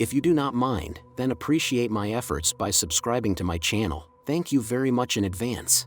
If you do not mind, then appreciate my efforts by subscribing to my channel. Thank you very much in advance.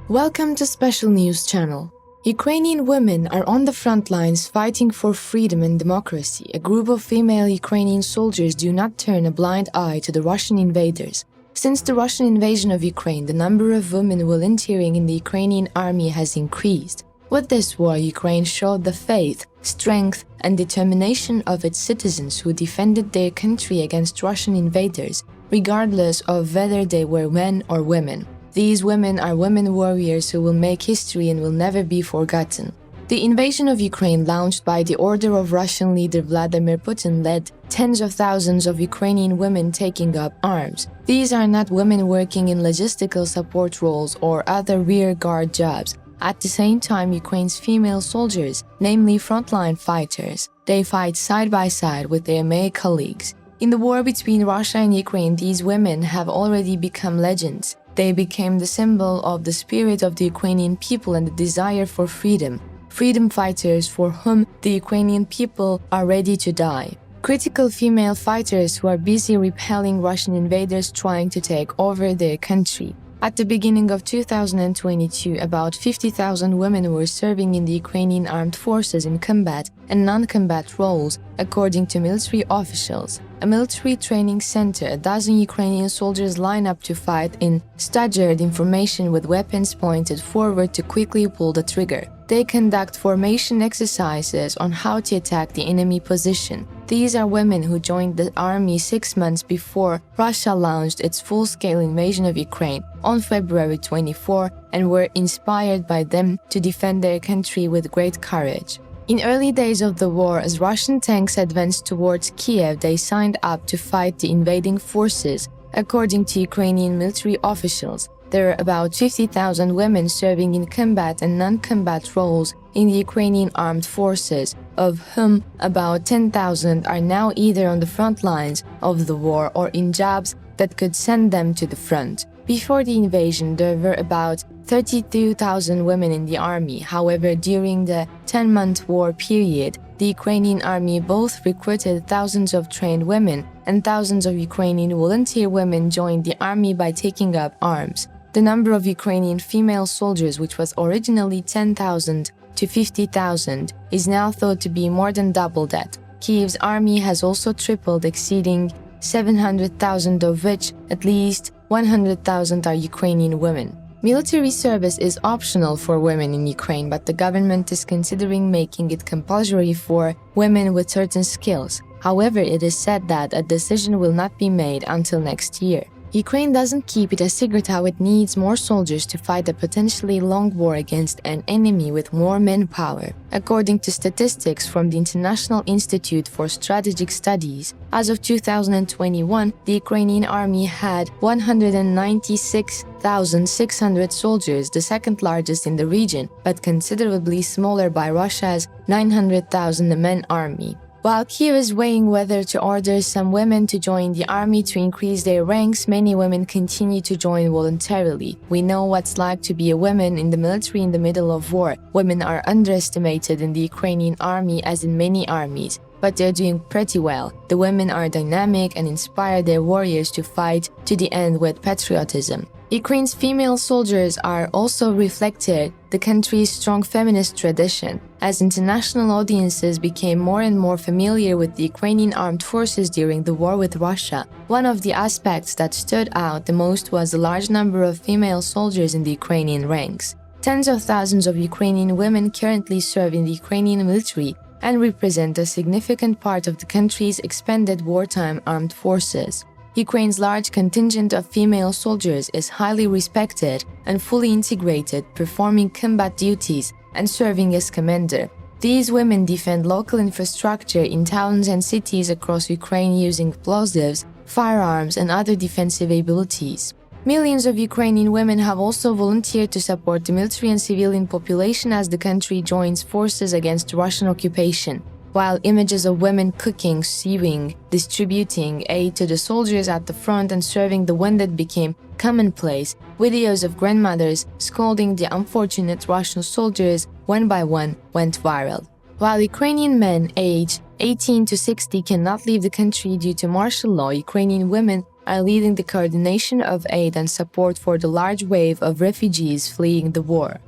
Welcome to Special News Channel. Ukrainian women are on the front lines fighting for freedom and democracy. A group of female Ukrainian soldiers do not turn a blind eye to the Russian invaders. Since the Russian invasion of Ukraine, the number of women volunteering in the Ukrainian army has increased. With this war, Ukraine showed the faith, strength, and determination of its citizens who defended their country against Russian invaders, regardless of whether they were men or women. These women are women warriors who will make history and will never be forgotten. The invasion of Ukraine, launched by the order of Russian leader Vladimir Putin, led tens of thousands of Ukrainian women taking up arms. These are not women working in logistical support roles or other rear-guard jobs. At the same time, Ukraine's female soldiers, namely frontline fighters, they fight side by side with their male colleagues. In the war between Russia and Ukraine, these women have already become legends. They became the symbol of the spirit of the Ukrainian people and the desire for freedom. Freedom fighters for whom the Ukrainian people are ready to die. Critical female fighters who are busy repelling Russian invaders trying to take over their country. At the beginning of 2022, about 50,000 women were serving in the Ukrainian armed forces in combat and non-combat roles, according to military officials. A military training center, a dozen Ukrainian soldiers line up to fight in staggered formation with weapons pointed forward to quickly pull the trigger. They conduct formation exercises on how to attack the enemy position. These are women who joined the army 6 months before Russia launched its full-scale invasion of Ukraine on February 24 and were inspired by them to defend their country with great courage. In early days of the war, as Russian tanks advanced towards Kiev, they signed up to fight the invading forces. According to Ukrainian military officials, there are about 50,000 women serving in combat and non-combat roles in the Ukrainian armed forces, of whom about 10,000 are now either on the front lines of the war or in jobs that could send them to the front. Before the invasion, there were about 32,000 women in the army. However, during the 10-month war period, the Ukrainian army both recruited thousands of trained women and thousands of Ukrainian volunteer women joined the army by taking up arms. The number of Ukrainian female soldiers, which was originally 10,000 to 50,000, is now thought to be more than double that. Kiev's army has also tripled, exceeding 700,000, of which at least 100,000 are Ukrainian women. Military service is optional for women in Ukraine, but the government is considering making it compulsory for women with certain skills. However, it is said that a decision will not be made until next year. Ukraine doesn't keep it a secret how it needs more soldiers to fight a potentially long war against an enemy with more manpower. According to statistics from the International Institute for Strategic Studies, as of 2021, the Ukrainian army had 196,600 soldiers, the second largest in the region, but considerably smaller by Russia's 900,000 men army. While Kiev is weighing whether to order some women to join the army to increase their ranks, many women continue to join voluntarily. We know what's like to be a woman in the military in the middle of war. Women are underestimated in the Ukrainian army, as in many armies, but they're doing pretty well. The women are dynamic and inspire their warriors to fight to the end with patriotism. Ukraine's female soldiers are also reflected the country's strong feminist tradition, as international audiences became more and more familiar with the Ukrainian armed forces during the war with Russia. One of the aspects that stood out the most was the large number of female soldiers in the Ukrainian ranks. Tens of thousands of Ukrainian women currently serve in the Ukrainian military and represent a significant part of the country's expanded wartime armed forces. Ukraine's large contingent of female soldiers is highly respected and fully integrated, performing combat duties and serving as commander. These women defend local infrastructure in towns and cities across Ukraine using explosives, firearms, and other defensive abilities. Millions of Ukrainian women have also volunteered to support the military and civilian population as the country joins forces against Russian occupation. While images of women cooking, sewing, distributing aid to the soldiers at the front and serving the wounded became commonplace, videos of grandmothers scolding the unfortunate Russian soldiers one by one went viral. While Ukrainian men aged 18 to 60 cannot leave the country due to martial law, Ukrainian women are leading the coordination of aid and support for the large wave of refugees fleeing the war.